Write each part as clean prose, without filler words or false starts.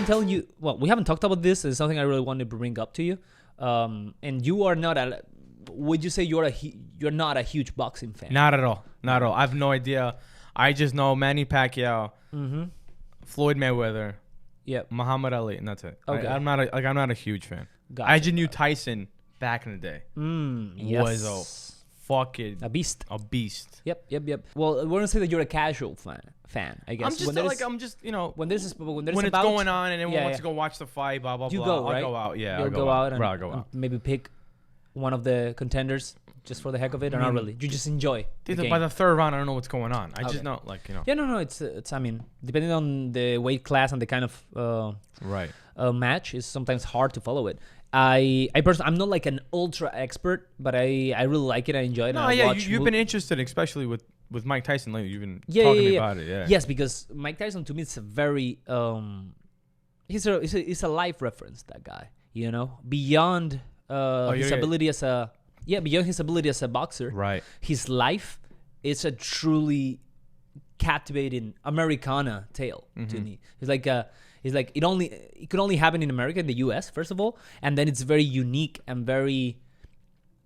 telling you. Well, we haven't talked about this. It's something I really wanted to bring up to you. And you are not a. Would you say you're not a huge boxing fan? Not at all. Not at all. I have no idea. I just know Manny Pacquiao, Floyd Mayweather, Muhammad Ali, and that's it. Okay. I'm not a huge fan. Gotcha. I just knew Tyson back in the day. Yes. Was a fucking a beast. A beast. Yep. Well, we're gonna say that you're a casual fan. I guess. I'm just when it's going on and everyone wants to go watch the fight, blah blah blah. You go, right? I'll go out. Yeah, You'll go out and I'll go out. Maybe pick one of the contenders just for the heck of it, or not really. You just enjoy. By the third round, I don't know what's going on. I just know, Yeah, no. It's. I mean, depending on the weight class and the kind of match, it's sometimes hard to follow it. I personally, I'm not like an ultra expert, but I really like it. I enjoy it. No, you've been interested, especially with Mike Tyson lately. You've been talking to me about it. Yeah. Yes, because Mike Tyson to me is a very he's a life reference. That guy, beyond his ability as a boxer. Right. His life is a truly captivating Americana tale to me. It's like it could only happen in America, in the US, first of all, and then it's very unique and very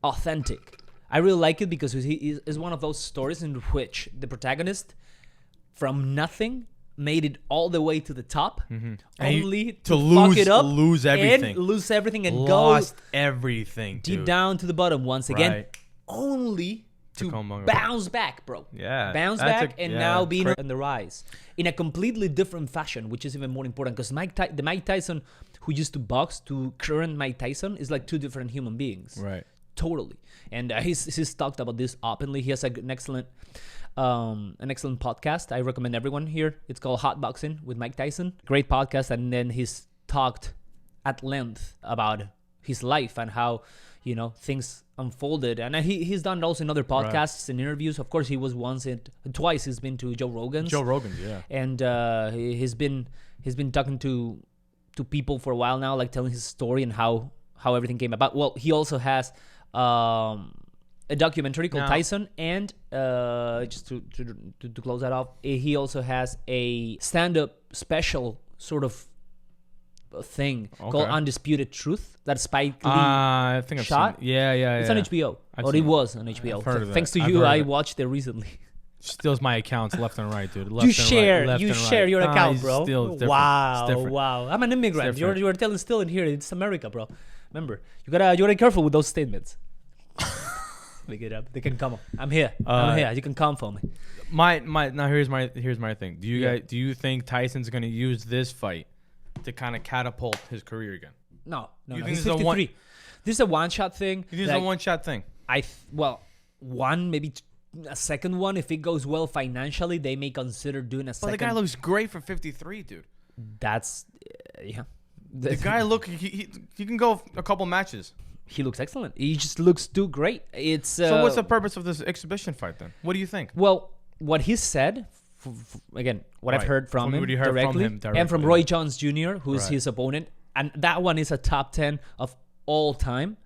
authentic. I really like it because he is one of those stories in which the protagonist from nothing made it all the way to the top, only to fuck it up, lose everything, and lost everything deep down to the bottom once again, only to bounce back, bro. Yeah, bounce back, and now being on the rise in a completely different fashion, which is even more important because the Mike Tyson who used to box to current Mike Tyson is like two different human beings, right? Totally, and he's talked about this openly. He has an excellent podcast. I recommend everyone here. It's called Hot Boxing with Mike Tyson. Great podcast, and then he's talked at length about his life and how things unfolded, and he's done also in other podcasts and interviews. Of course, he was twice. He's been to Joe Rogan's, yeah, and he's been talking to people for a while now, like telling his story and how everything came about. Well, he also has a documentary called Tyson, and just to close that off, he also has a stand-up special sort of thing called Undisputed Truth that Spike Lee I think I've shot. Seen it. Yeah. It's on HBO. It was on HBO. Thanks to you, I watched it recently. Steals my accounts left and right, dude. You share your account, bro. Wow. Wow. I'm an immigrant. You're telling still in here. It's America, bro. Remember, you gotta be careful with those statements. Make it up. They can come. I'm here. You can come for me. Now here's my thing. Do you think Tyson's gonna use this fight to kind of catapult his career again? No. Think He's 53. This is a one-shot thing. You think it's a one-shot thing? Maybe a second one. If it goes well financially, they may consider doing a second. But the guy looks great for 53, dude. That's The guy he can go a couple matches. He looks excellent. He just looks too great. So what's the purpose of this exhibition fight then? What do you think? Well, what he said, again, what I've heard from him directly, and from Roy Jones Jr., who's his opponent, and that one is a top 10 of all time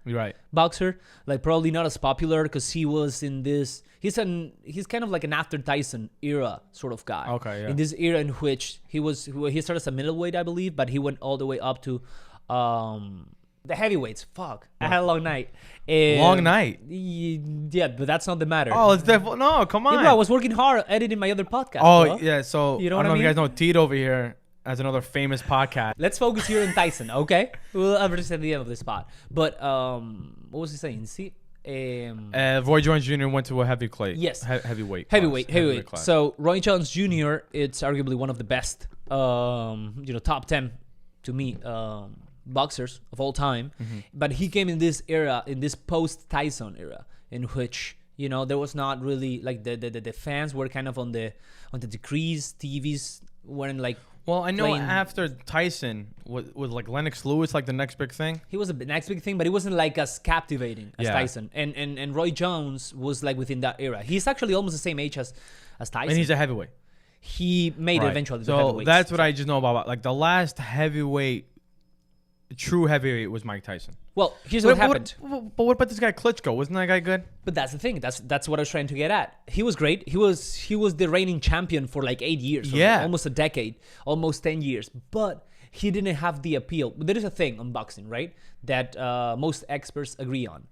boxer. Like probably not as popular because he was in this. He's kind of like an after Tyson era sort of guy. Okay, yeah. In this era in which he started as a middleweight, I believe, but he went all the way up to the heavyweights. Fuck, I had a long night. Long night. Yeah, but that's not the matter. Oh, it's definitely no. Come on. Yeah, bro, I was working hard editing my other podcast. Oh, bro. yeah. So you know I don't know if you guys know Tito over here as another famous podcast. Let's focus here on Tyson, okay? We'll average at the end of this spot. But what was he saying? See, Roy Jones Jr. went to a heavyweight. Yes, heavyweight. Class. So Roy Jones Jr. It's arguably one of the best, top 10 to me boxers of all time. Mm-hmm. But he came in this era, in this post Tyson era, in which there was not really like the fans were kind of on the decrease. TVs weren't like. Well, I know after Tyson was like Lennox Lewis, like the next big thing. He was the next big thing, but it wasn't like as captivating as Tyson. And Roy Jones was like within that era. He's actually almost the same age as Tyson. And he's a heavyweight. He made it eventually. So that's what I just know about. Like the last true heavyweight was Mike Tyson. Well, here's what happened. But what about this guy Klitschko? Wasn't that guy good? But that's the thing. That's what I was trying to get at. He was great. He was the reigning champion for like 8 years. Almost a decade. Almost 10 years. But he didn't have the appeal. But there is a thing on boxing, right, that most experts agree on.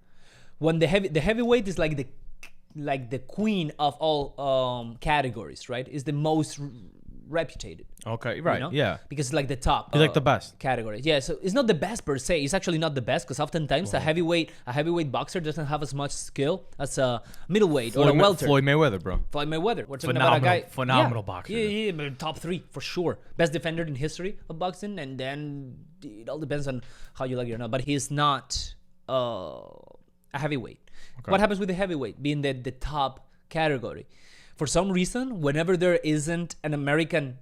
When the heavyweight is like the queen of all categories, right? Is the most reputed. Okay, right, yeah. Because it's like the top. It's like the best category. Yeah, so it's not the best per se. It's actually not the best because oftentimes a heavyweight boxer doesn't have as much skill as a middleweight or a welter. Floyd Mayweather, bro. Floyd Mayweather. We're talking about a guy. Phenomenal boxer. Yeah, but top 3 for sure. Best defender in history of boxing, and then it all depends on how you like it or not. But he's not a heavyweight. Okay. What happens with the heavyweight being the top category? For some reason, whenever there isn't an American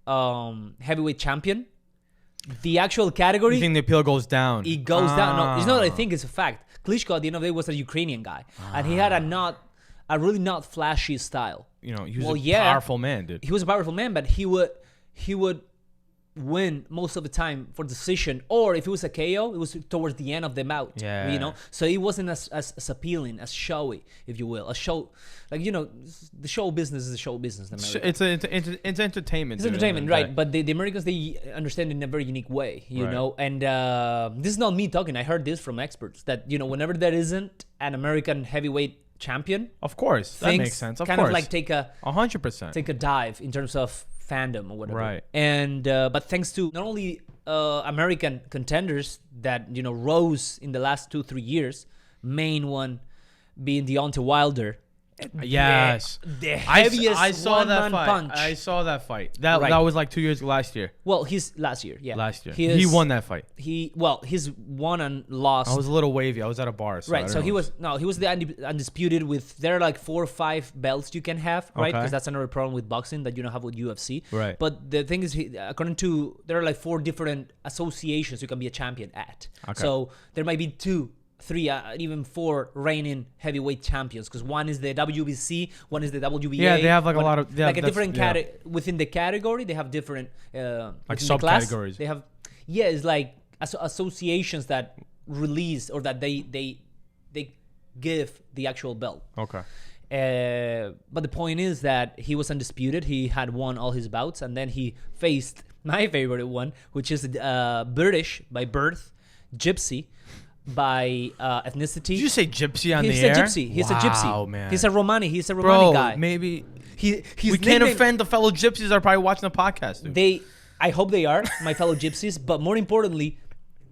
heavyweight champion, the actual category... You think the appeal goes down? It goes down. No, it's not that I think, it's a fact. Klitschko at the end of the day was a Ukrainian guy. And he had a really not flashy style. He was a powerful man, dude. He was a powerful man, but he would win most of the time for decision, or if it was a KO, it was towards the end of the bout. Yeah. So it wasn't as appealing, as showy, if you will. A show, like, the show business is a show business in America. It's entertainment. It's entertainment, right? But the Americans, they understand it in a very unique way, you know. And this is not me talking. I heard this from experts that whenever there isn't an American heavyweight champion, of course, that makes sense. Of course, like take a 100% take a dive in terms of fandom or whatever, right? And but thanks to not only American contenders that rose in the last 2-3 years, main one being Deontay Wilder. Yes, the heaviest I saw that fight. punch. I saw that fight. That was like 2 years last year. Well, he's last year. Yeah, last year. He won that fight. He's won and lost. I was a little wavy. I was at a bar. So right. So he was the undisputed with. There are like 4 or 5 belts you can have, right? Because that's another problem with boxing that you don't have with UFC. Right. But the thing is, according to, there are like 4 different associations you can be a champion at. Okay. So there might be 2, 3, even 4 reigning heavyweight champions, because one is the WBC, one is the WBA. Yeah, they have like a lot of like a different within the category. They have different like subcategories. They have it's like associations that release or that they give the actual belt. Okay. But the point is that he was undisputed. He had won all his bouts, and then he faced my favorite one, which is British by birth, Gypsy by ethnicity. Did you say gypsy on the air? He's a gypsy, man. He's a Romani. He's a Romani guy. Maybe we can't offend the fellow gypsies that are probably watching the podcast, dude. I hope they are my fellow gypsies, but more importantly,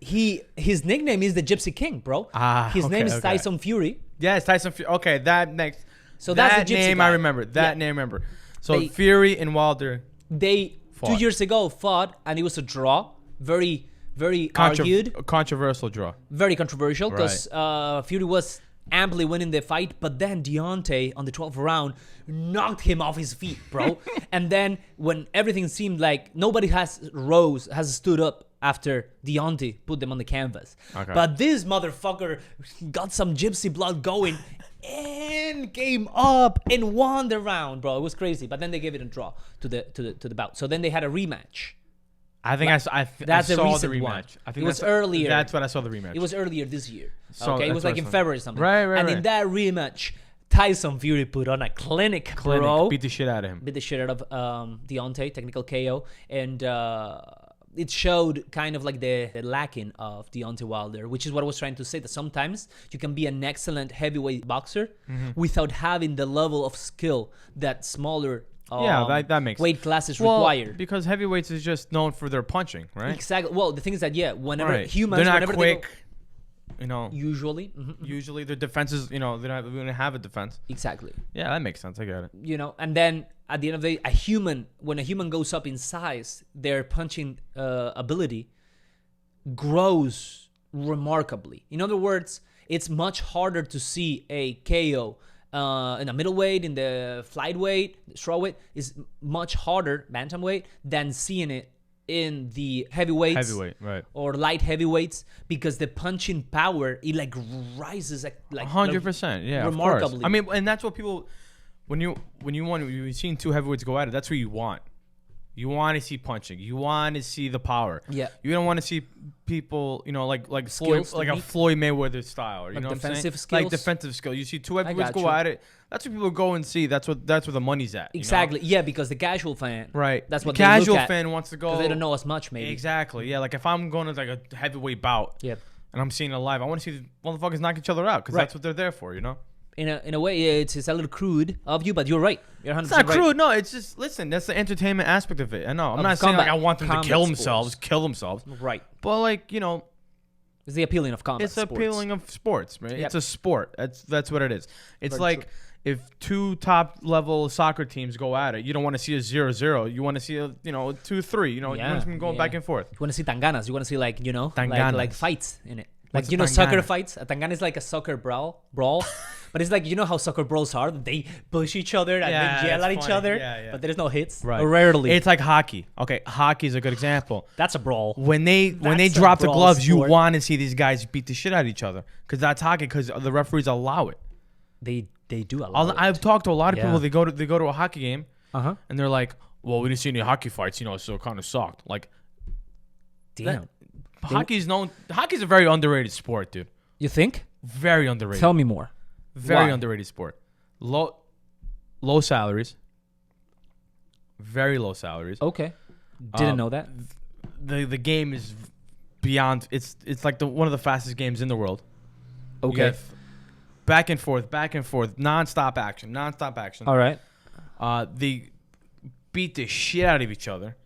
his nickname is the Gypsy King, bro. His name is Tyson Fury. Yes, Tyson Fury. Okay, that makes. So that's the Gypsy name guy. I remember. Name I remember. So Fury and Wilder. They fought. 2 years ago fought, and it was a draw. Very argued. Controversial draw. Very controversial, because Fury was amply winning the fight, but then Deontay on the 12th round knocked him off his feet, bro. And then when everything seemed like nobody has stood up after Deontay put them on the canvas. Okay. But this motherfucker got some gypsy blood going and came up and won the round, bro. It was crazy. But then they gave it a draw to the bout. So then they had a rematch. I think I saw the rematch. One. I think it was earlier. That's what I saw the rematch. It was earlier this year. Okay, it was like in February or something. Right. And in that rematch, Tyson Fury put on a clinic, bro. Beat the shit out of him. Beat the shit out of Deontay, technical KO, and it showed kind of like the lacking of Deontay Wilder, which is what I was trying to say, that sometimes you can be an excellent heavyweight boxer without having the level of skill that smaller that makes weight classes require. Because heavyweights is just known for their punching, right? Exactly. Well, the thing is that whenever humans, they're not whenever quick. Usually their defenses, they don't have a defense. Exactly. Yeah, that makes sense. I get it. And then at the end of the day, when a human goes up in size, their punching ability grows remarkably. In other words, it's much harder to see a KO in the middleweight, in the flyweight, strawweight is much harder, bantamweight, than seeing it in the heavyweight, right, or light heavyweights, because the punching power, it like rises like 100%, yeah, remarkably. I mean, and that's what people, when you've seen 2 heavyweights go at it, that's what you want. You want to see punching. You want to see the power. Yeah. You don't want to see people, like Floyd, like a Floyd Mayweather style, or, you know what I'm saying? Defensive skills. Like defensive skill. You see two heavyweights go at it. That's what people go and see. That's where the money's at. Exactly. You know? Yeah, because the casual fan. Right. That's what the casual they look at, fan wants to go. because they don't know as much, maybe. Exactly. Yeah. Like if I'm going to like a heavyweight bout. Yeah. And I'm seeing it live, I want to see the motherfuckers knock each other out, because that's what they're there for, you know? In a way, it's a little crude of you, but you're right. You're 100% It's not right. crude. No, it's just, listen, that's the entertainment aspect of it. I know. I'm not saying like I want them to kill themselves. Right. But like, it's the appealing of combat. It's the appealing of sports, right? Yep. It's a sport. That's what it is. It's Very like true. if two top level soccer teams go at it, you don't want to see a 0-0. You want to see a 2-3. You want to see them going back and forth. You want to see tanganas. You want to see like like fights in it. Like What's soccer fights. A tangana is like a soccer brawl, but it's like how soccer brawls are. They push each other and they yell at each other. Yeah. But there's no hits. Right. Or rarely. It's like hockey. Okay, hockey is a good example. That's a brawl. When they drop the gloves, you want to see these guys beat the shit out of each other, because that's hockey. Because the referees allow it. They do allow it. I've talked to a lot of people. They go to a hockey game, and they're like, "Well, we didn't see any hockey fights, so it kind of sucked." Like, damn. Hockey's a very underrated sport, dude. You think? Very underrated. Tell me more. Very underrated sport. Low salaries. Very low salaries. Okay. Didn't know that. The game is beyond. It's like one of the fastest games in the world. Okay. Back and forth, nonstop action. All right. They beat the shit out of each other.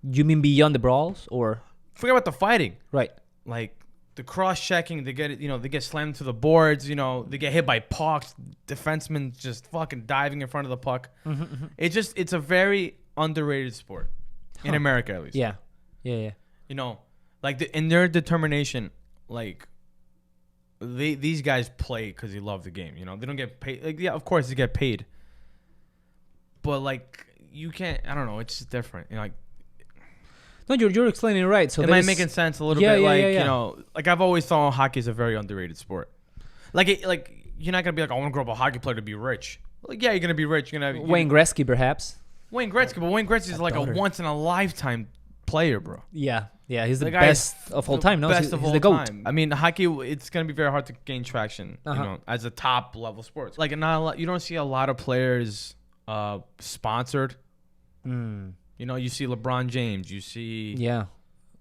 You mean beyond the brawls, or? Forget about the fighting. Right. Like the cross-checking, they get slammed to the boards, they get hit by pucks, defensemen just fucking diving in front of the puck. Mm-hmm. It's a very underrated sport in America, at least. Yeah. Like in their determination, like these guys play because they love the game. They don't get paid. Like, yeah, of course they get paid, but like you can't. I don't know. It's just different. No, you're explaining it right. So am I making sense a little bit? Like I've always thought hockey is a very underrated sport. Like you're not gonna be like, I want to grow up a hockey player to be rich. Like, yeah, you're gonna be rich. You're gonna have Wayne Gretzky, perhaps. Wayne Gretzky, but Wayne Gretzky is like a once in a lifetime player, bro. Yeah, he's the best of all time. No, best of all the GOAT. time. I mean, hockey, it's gonna be very hard to gain traction, as a top level sport. Like, you don't see a lot of players sponsored. You see LeBron James. You see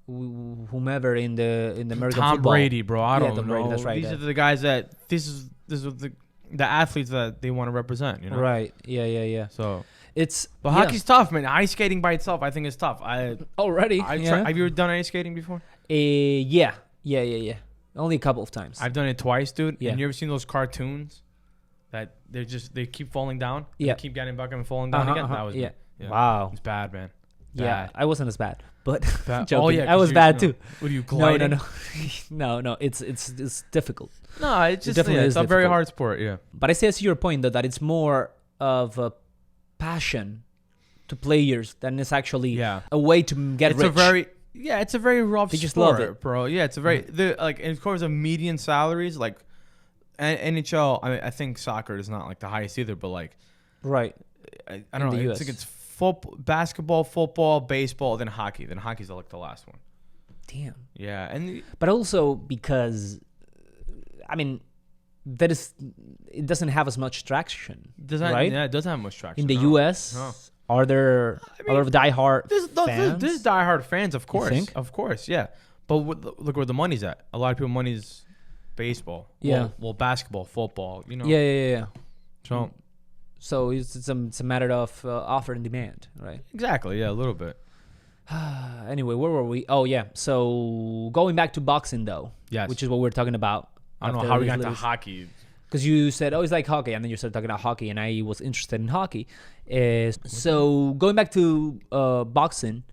whomever in the American Tom football. Brady, bro. I don't know. Brady, that's right. These are the guys that this is the athletes that they want to represent. Right. Yeah. So but hockey's tough, man. Ice skating by itself, I think, is tough. Already. Have you ever done ice skating before? Yeah. Only a couple of times. I've done it twice, dude. Yeah. And you ever seen those cartoons that they keep falling down? Yeah. They keep getting back and falling down again. That was yeah. Wow. It's bad, man. Bad. Yeah, I wasn't as bad, but joking. Oh yeah, I was bad too. What are you gliding? No. It's difficult. No, it's just it's a very hard sport. Yeah. But I see your point that it's more of a passion to players than it's actually a way to get rich. It's a very rough they just sport, love it, bro. Yeah, it's a very in terms of median salaries, like NHL. I think soccer is not like the highest either, but like right. I don't know. I think it's basketball, football, baseball, then hockey. Then hockey's like the last one. Damn. Yeah, but also because, I mean, it doesn't have as much traction. Right? Yeah, it doesn't have much traction. In the U.S., are there a lot of diehard fans? There's diehard fans, of course. You think? Of course, yeah. But look where the money's at. A lot of people, money's baseball. Yeah. Well, basketball, football. Yeah. So it's a matter of offer and demand, right? Exactly. Yeah, a little bit. Anyway, where were we? Oh yeah. So going back to boxing though, yes, which is what we're talking about. I don't know how we got to hockey. Because you said, it's like hockey, and then you started talking about hockey, and I was interested in hockey. So going back to boxing,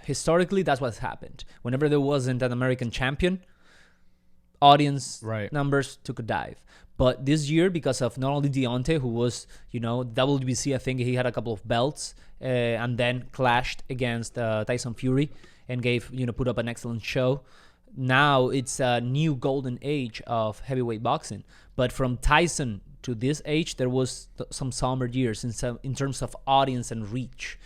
historically that's what's happened. Whenever there wasn't an American champion, audience numbers took a dive. But this year, because of not only Deontay, who was, WBC, I think he had a couple of belts, and then clashed against Tyson Fury and put up an excellent show. Now it's a new golden age of heavyweight boxing. But from Tyson to this age, there was some somber years in terms of audience and reach.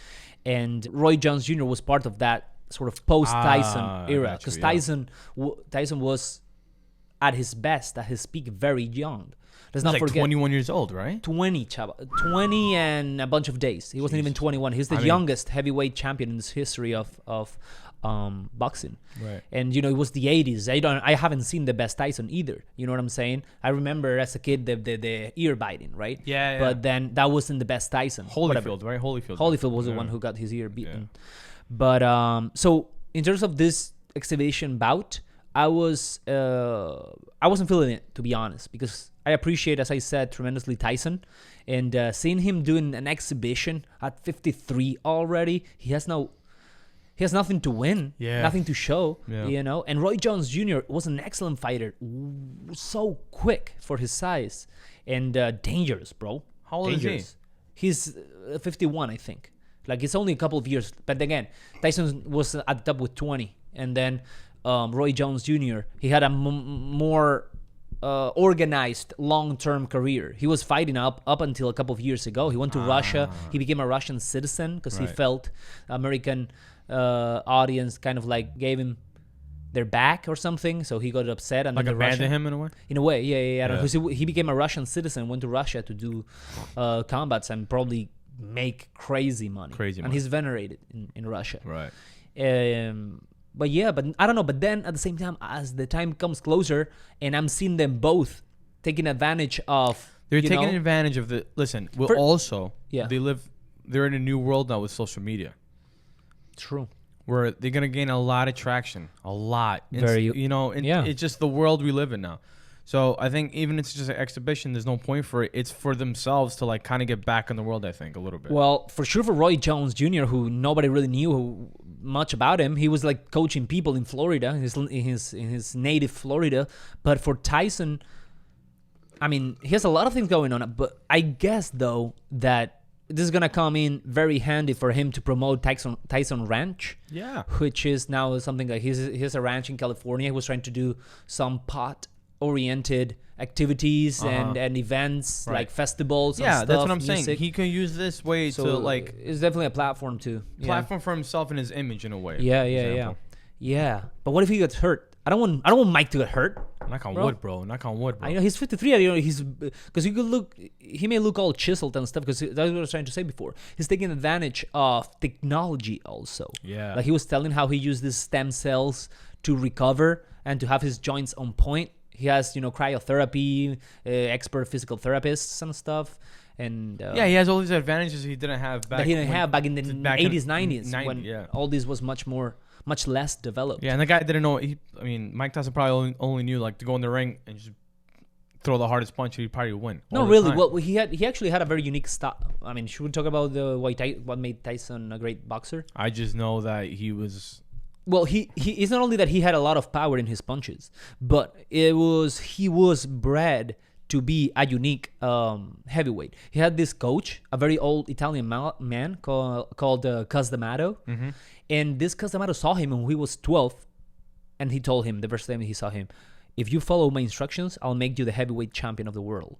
And Roy Jones Jr. was part of that sort of post-Tyson era, because Tyson was at his best, at his peak, very young. Let's not forget, 21 years old, right? 20 and a bunch of days. He wasn't even 21. He's the youngest heavyweight champion in the history of boxing. Right. And it was the 80s. I haven't seen the best Tyson either. You know what I'm saying? I remember as a kid the ear biting, right? Yeah. But then that wasn't the best Tyson. Holyfield, right? Holyfield was the one who got his ear beaten. Yeah. But so in terms of this exhibition bout, I wasn't feeling it, to be honest, because I appreciate, as I said, tremendously Tyson, and seeing him doing an exhibition at 53 already, he has nothing to win, nothing to show, And Roy Jones Jr. was an excellent fighter, so quick for his size, and dangerous, bro. How old is he? He's 51, I think. Like, it's only a couple of years, but again, Tyson was at the top with 20, and then Roy Jones Jr., he had a more organized long-term career. He was fighting up until a couple of years ago. He went to Russia. He became a Russian citizen because he felt American audience kind of like gave him their back or something, so he got upset and like abandoned him in a way. In a way, yeah. I don't know. He became a Russian citizen, went to Russia to do combats and probably make crazy money. And he's venerated in Russia. Right. But I don't know. But then at the same time, as the time comes closer, and I'm seeing them both taking advantage of. They're taking advantage of the. Listen, they're in a new world now with social media. True. Where they're gonna gain a lot of traction, a lot. It's just the world we live in now. So I think even if it's just an exhibition, there's no point for it. It's for themselves to like kind of get back in the world, I think, a little bit. Well, for sure for Roy Jones Jr., who nobody really knew much about him. He was like coaching people in Florida, in his native Florida. But for Tyson, I mean, he has a lot of things going on. But I guess, though, that this is going to come in very handy for him to promote Tyson Ranch. Yeah. Which is now something like he has a ranch in California. He was trying to do some pot-oriented activities and events, like festivals and stuff. That's what I'm music. saying. He can use this way to like... It's definitely a platform too. Platform for himself and his image in a way. Yeah. But what if he gets hurt? I don't want Mike to get hurt. Knock on wood, bro. I know he's 53. He's because he may look all chiseled and stuff. Because that's what I was trying to say before. He's taking advantage of technology also. Yeah. Like he was telling how he used these stem cells to recover and to have his joints on point. He has cryotherapy, expert physical therapists and stuff. And he has all these advantages he didn't have back. That he didn't have back in the 80s, 90s when all this was much less developed. Yeah, and the guy didn't know. Mike Tyson probably only knew like to go in the ring and just throw the hardest punch. He'd probably win. No, really. Well, he actually had a very unique style. I mean, should we talk about what made Tyson a great boxer? I just know that he was. Well, it's not only that he had a lot of power in his punches, but he was bred to be a unique heavyweight. He had this coach, a very old Italian man called Cus D'Amato. Mm-hmm. And this Cus D'Amato saw him when he was 12, and he told him the first time he saw him, if you follow my instructions, I'll make you the heavyweight champion of the world.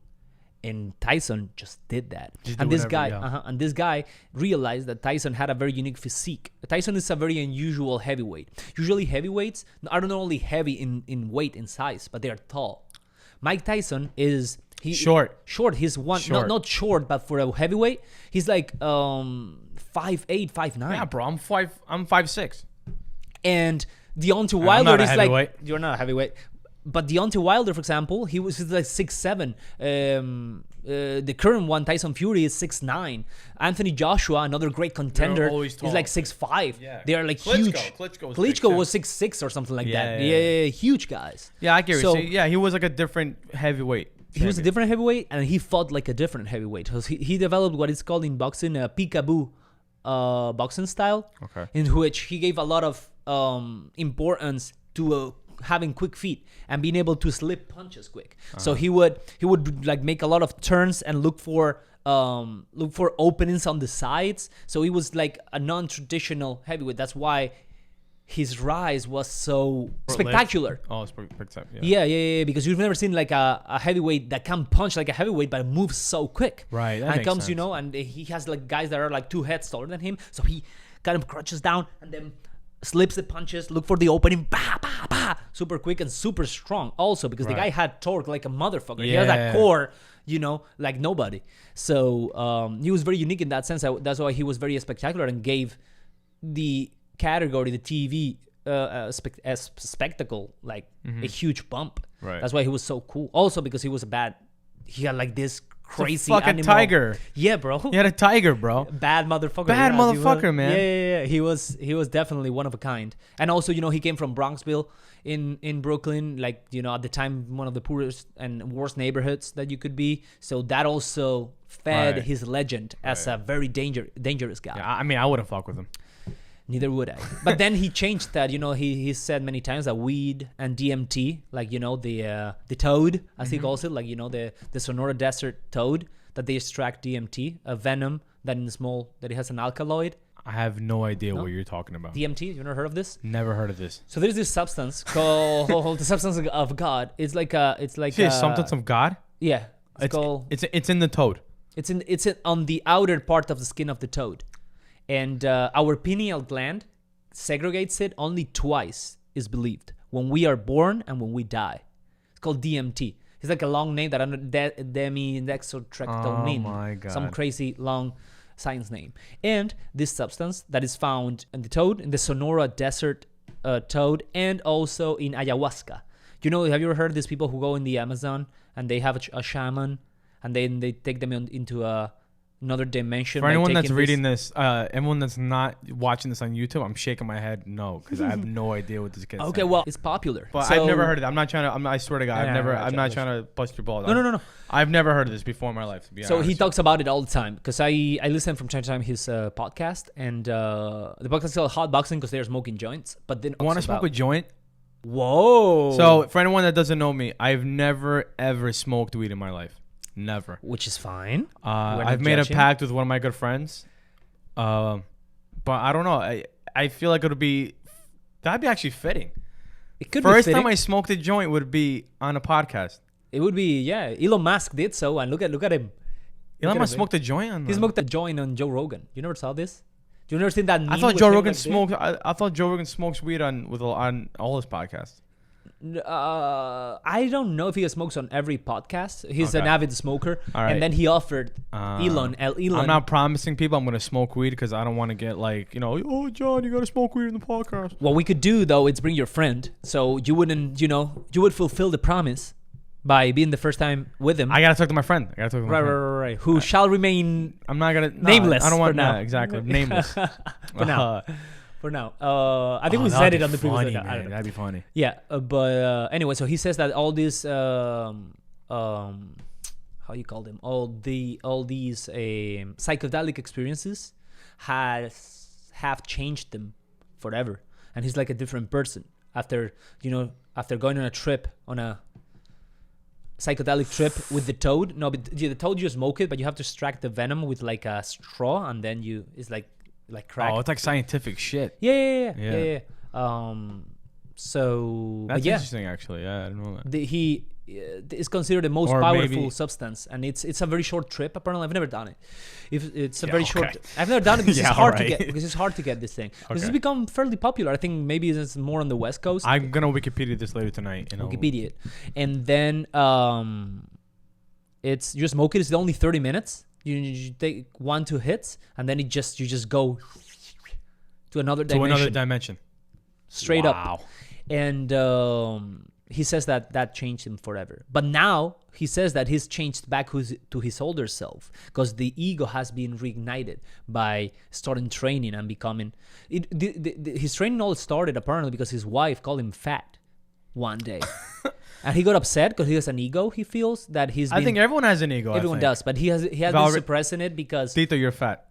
And Tyson just did that. This guy realized that Tyson had a very unique physique. Tyson is a very unusual heavyweight. Usually heavyweights are not only heavy in weight and size, but they are tall. Mike Tyson is short. He's not short, but for a heavyweight, he's like 5'8", 5'9". Yeah, bro. I'm 5'6". And Deontay Wilder is like you're not a heavyweight. But Deontay Wilder, for example, he's like 6'7". The current one, Tyson Fury, is 6'9". Anthony Joshua, another great contender, is like 6'5". Yeah. They are like huge. Klitschko was 6'6" or something like that. Yeah, huge guys. Yeah, I get it. Yeah, he was like a different heavyweight. He was a different heavyweight, and he fought like a different heavyweight. He developed what is called in boxing a peekaboo boxing style, in which he gave a lot of importance to having quick feet and being able to slip punches quick. So he would like make a lot of turns and look for openings on the sides. So he was like a non-traditional heavyweight. That's why his rise was so spectacular. Oh, spectacular. Yeah. Because you've never seen like a heavyweight that can punch like a heavyweight, but moves so quick. Right. That and makes comes, sense. you know, and he has like guys that are like 2 heads taller than him. So he kind of crouches down and then slips the punches, look for the opening, bah, bah, bah, super quick and super strong. Also, because the guy had torque like a motherfucker. Yeah. He has that core, you know, like nobody. So he was very unique in that sense. That's why he was very spectacular and gave the category, the TV spectacle, like a huge bump. Right. That's why he was so cool. Also because he was he had like this crazy fucking animal. tiger. Yeah, bro. He had a tiger, bro. Bad motherfucker. Bad motherfucker, man. Yeah. He was definitely one of a kind. And also, you know, he came from Bronxville in Brooklyn, like, you know, at the time one of the poorest and worst neighborhoods that you could be. So that also fed his legend as a very dangerous guy. Yeah, I mean, I wouldn't fuck with him. Neither would I. But then he changed that. You know, he said many times that weed and DMT, like, you know, the toad, as he calls it, like, you know, the Sonora Desert toad, that they extract DMT, a venom that it has an alkaloid. I have no idea what you're talking about. DMT, you never heard of this? Never heard of this. So there's this substance called the substance of God. It's like substance of God? Yeah. It's in the toad. It's on the outer part of the skin of the toad. And our pineal gland segregates it only twice, is believed. When we are born and when we die. It's called DMT. It's like a long name that demidextrotrectamine. Oh my God. Some crazy long science name. And this substance that is found in the toad, in the Sonora Desert toad, and also in ayahuasca. You know, have you ever heard of these people who go in the Amazon and they have a shaman and then they take them into another dimension? For anyone that's reading this, anyone that's not watching this on YouTube, I'm shaking my head no, because I have no idea what this kid's saying. Okay, well, it's popular. But I've never heard of it. I'm not trying to. I swear to God, I'm not trying to bust your balls. No. I've never heard of this before in my life. To be honest. So he talks about it all the time because I listen from time to time his podcast, and the podcast is called Hot Boxing because they're smoking joints. But then want to smoke a joint? Whoa! So for anyone that doesn't know me, I've never ever smoked weed in my life. Never. Which is fine. I've made a pact with one of my good friends. But I don't know. I feel like that'd be actually fitting. It could First be fitting. time I smoked a joint would be on a podcast. It would be, yeah. Elon Musk did so, and look at him. Elon Musk smoked a joint on. He smoked a joint on Joe Rogan. You never saw this? You never seen that? I thought Joe Rogan smoked. I thought Joe Rogan smokes weed on all his podcasts. I don't know if he smokes on every podcast. He's an avid smoker, and then he offered Elon. I'm not promising people I'm gonna smoke weed because I don't want to get like, you know, oh John, you gotta smoke weed in the podcast. What we could do though is bring your friend, so you wouldn't, you know, you would fulfill the promise by being the first time with him. I gotta talk to my friend. Right. Who shall remain? I'm not gonna nameless. I don't want now. Exactly nameless for now. For now, I think we said it on the previous. That'd be funny. Yeah, but anyway, so he says that all these, how you call them, all these psychedelic experiences have changed them forever, and he's like a different person after going on a trip, on a psychedelic trip with the toad. No, but the toad, you smoke it, but you have to extract the venom with like a straw, and then it's like crack. Oh, it's like scientific shit. Yeah. So that's interesting, actually. Yeah, I didn't know that. He is considered the most powerful substance, and it's a very short trip. Apparently, I've never done it. It's a very short. I've never done it because it's hard to get. Because it's hard to get this thing. This has become fairly popular. I think maybe it's more on the West Coast. I'm gonna Wikipedia this later tonight. Wikipedia it, and then it's you smoke it. It's only 30 minutes. You take 1-2 hits, and then you just go to another dimension. Straight up. And he says that changed him forever. But now he says that he's changed back to his older self because the ego has been reignited by starting training and becoming. His training all started apparently because his wife called him fat one day. And he got upset because he has an ego. He feels that I think everyone has an ego. Everyone does, but he has been suppressing it because. Tito, you're fat.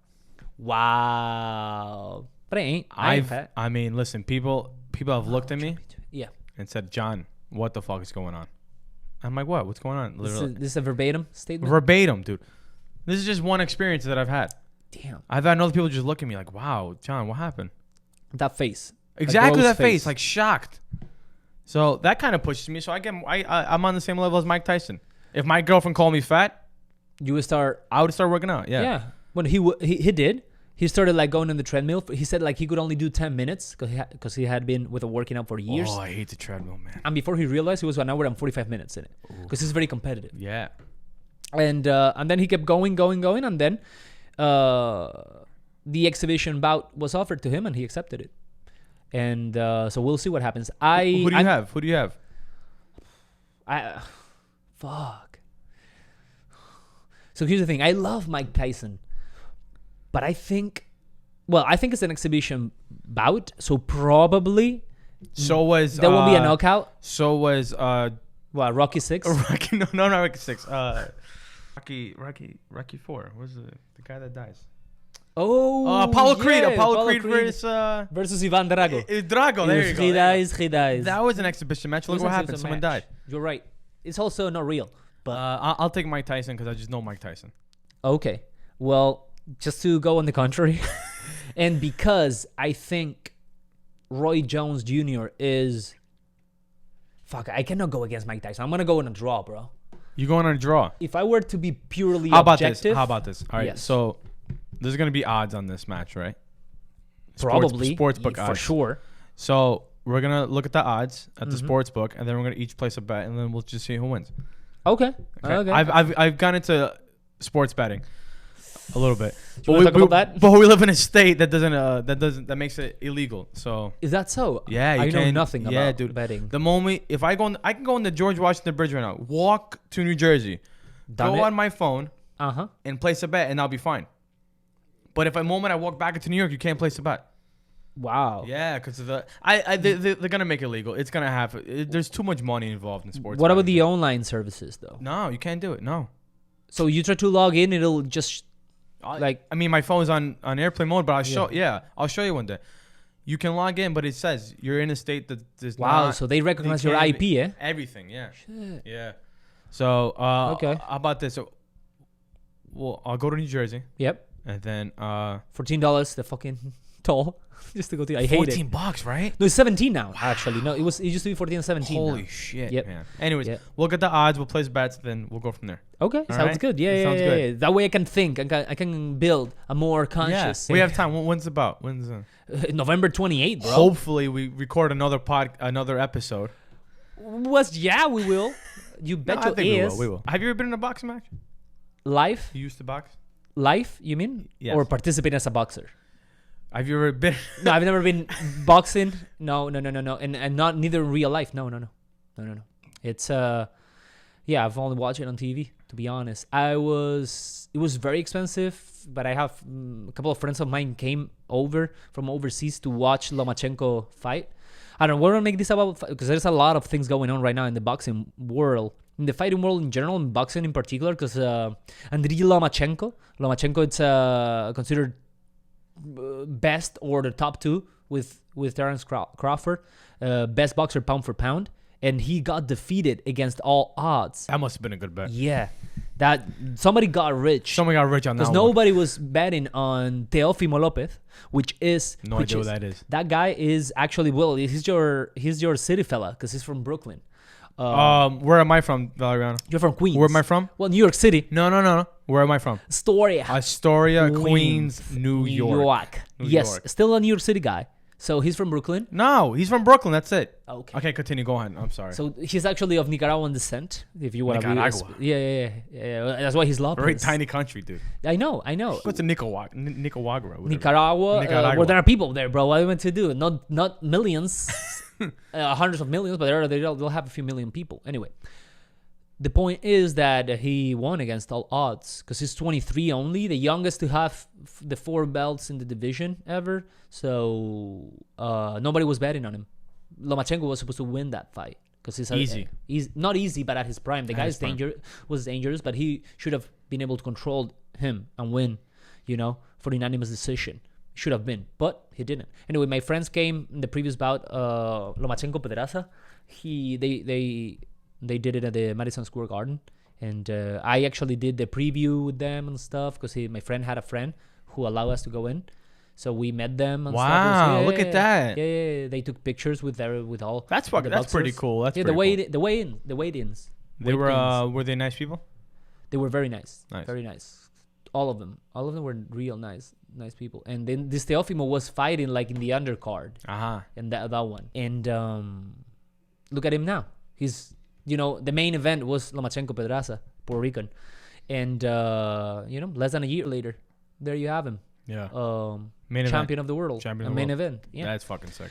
Wow. But I ain't fat. I mean, listen, people have looked at me. Yeah. And said, John, what the fuck is going on? I'm like, what? What's going on? Literally. This is a verbatim statement? Verbatim, dude. This is just one experience that I've had. Damn. I've had other people just look at me like, wow, John, what happened? That face. Exactly gross that face, like shocked. So that kind of pushes me. So I'm on the same level as Mike Tyson. If my girlfriend called me fat, you would start. I would start working out. Yeah. Yeah. When he did. He started like going on the treadmill. He said like he could only do 10 minutes because he had been with a working out for years. Oh, I hate the treadmill, man. And before he realized, he was 1 hour and 45 minutes in it because he's very competitive. Yeah. And then he kept going, and then the exhibition bout was offered to him, and he accepted it. And so we'll see what happens. Who do you have? Who do you have? Fuck. So here's the thing. I love Mike Tyson. But I think it's an exhibition bout, so probably there won't be a knockout. So was Rocky 6? Rocky not Rocky 6. Rocky 4. What's the guy that dies? Oh, Apollo Creed. Yeah, Apollo Creed versus Ivan Drago. Drago. There you go. He dies. That was an exhibition match. Look what happened. Someone died. You're right. It's also not real. But I'll take Mike Tyson because I just know Mike Tyson. Okay. Well, just to go on the contrary, and because I think Roy Jones Jr. is... Fuck, I cannot go against Mike Tyson. I'm going to go in a draw, bro. You going on a draw? If I were to be purely objective... How about this? All right, yes. So there's going to be odds on this match, right? Probably. Sportsbook for odds. sure. So we're going to look at the odds at the sportsbook, and then we're going to each place a bet, and then we'll just see who wins. Okay. I've gone into sports betting a little bit. Do you want to talk about that? But we live in a state that makes it illegal. So is that so? Yeah, I know nothing about betting. The moment if I can go on the George Washington Bridge right now, walk to New Jersey, go on my phone, and place a bet, and I'll be fine. But if the moment I walk back into New York, you can't place a bet. Wow. Yeah, because they're gonna make it illegal. It's gonna happen. There's too much money involved in sports. What about the online services though? No, you can't do it. No. So you try to log in, it'll just my phone's on airplane mode, but I'll show you one day. You can log in, but it says you're in a state that there's so they recognize your IP, eh? Everything, yeah. Shit. Yeah. So okay. How about this? So, I'll go to New Jersey. Yep. And then $14, the fucking toll. Just to go to. I hate it. $14, right? No, it's 17 now. Wow. Actually, no, it used to be 14 and 17. Holy shit, man. Anyways, we'll get the odds. We'll place bets. Then we'll go from there. Okay, sounds good. Yeah, sounds good. That way I can think. I can build a more conscious. Yeah. We have time. When's the bout? November 28th, bro. Hopefully, we record another episode. We will. You bet your ears. We will. Have you ever been in a boxing match? Live? You used to box? Live, you mean? Yes. Or participate as a boxer? Have you ever been? No, I've never been boxing. No. And not neither in real life. No. It's I've only watched it on TV, to be honest. It was very expensive, but I have a couple of friends of mine came over from overseas to watch Lomachenko fight. I don't know, we're gonna make this about because there's a lot of things going on right now in the boxing world, in the fighting world in general, in boxing in particular, because Andriy Lomachenko, it's considered best or the top two with Terence Crawford, best boxer pound for pound, and he got defeated against all odds. That must have been a good bet. Yeah, that somebody got rich. Somebody got rich on that because nobody was betting on Teofimo Lopez, which is no idea what that is. That guy is actually he's your city fella because he's from Brooklyn. Where am I from, Valeriano? You're from Queens. Where am I from? Well, New York City. No. Where am I from? Astoria, Queens, New York. Yes, still a New York City guy. So he's from Brooklyn? No, he's from Brooklyn. That's it. Okay, continue. Go ahead. I'm sorry. So he's actually of Nicaraguan descent, if you want to be. Nicaragua. Yeah. That's why he's Lopez. Very tiny country, dude. I know. What's a Nicaragua? Nicaragua. Well, there are people there, bro. What are you meant to do? Not millions, hundreds of millions, but they'll have a few million people. Anyway, the point is that he won against all odds because he's 23 only, the youngest to have the 4 belts in the division ever. So nobody was betting on him. Lomachenko was supposed to win that fight because he's not easy, but at his prime, the guy's was dangerous, but he should have been able to control him and win, for unanimous decision. Should have been, but he didn't. Anyway, my friends came in the previous bout. Lomachenko Pedraza, they did it at the Madison Square Garden, and I actually did the preview with them and stuff because my friend had a friend who allowed us to go in. So we met them and Wow, stuff. Yeah, look at that. Yeah. They took pictures with all. That's the pretty boxers. cool. That's yeah. pretty The weigh-ins. They were they nice people? They were very nice. Nice. Very nice. All of them were real nice people. And then this Teofimo was fighting like in the undercard. And that one. And look at him now. He's, the main event was Lomachenko Pedraza, Puerto Rican. And less than a year later, there you have him. Yeah. Champion of the world. Champion of the main world. event. Yeah. That's fucking sick.